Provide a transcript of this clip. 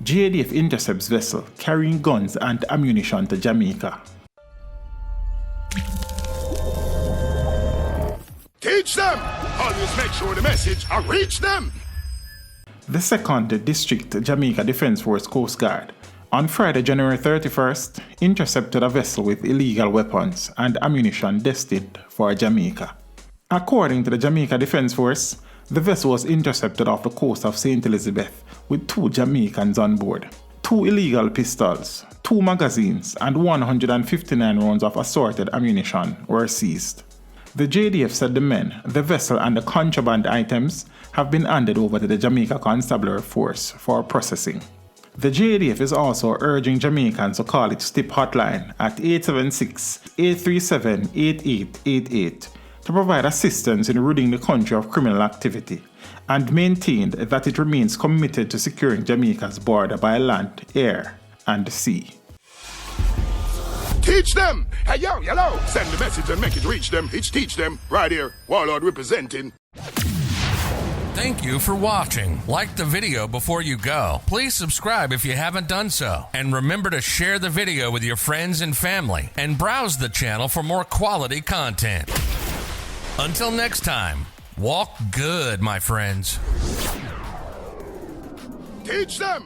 JDF intercepts vessel carrying guns and ammunition to Jamaica. Teach them! Always make sure the message will reach them! The 2nd District Jamaica Defence Force Coast Guard on Friday, January 31st, intercepted a vessel with illegal weapons and ammunition destined for Jamaica. According to the Jamaica Defence Force, the vessel was intercepted off the coast of St. Elizabeth with 2 Jamaicans on board. 2 illegal pistols, 2 magazines, and 159 rounds of assorted ammunition were seized. The JDF said the men, the vessel, and the contraband items have been handed over to the Jamaica Constabulary Force for processing. The JDF is also urging Jamaicans to call its tip hotline at 876-837-8888 to provide assistance in ridding the country of criminal activity, and maintained that it remains committed to securing Jamaica's border by land, air, and sea. Teach them! Hey, yo, hello! Send the message and make it reach them. It's teach them. Right here, Warlord representing. Thank you for watching. Like the video before you go. Please subscribe if you haven't done so. And remember to share the video with your friends and family. And browse the channel for more quality content. Until next time, walk good, my friends. Teach them!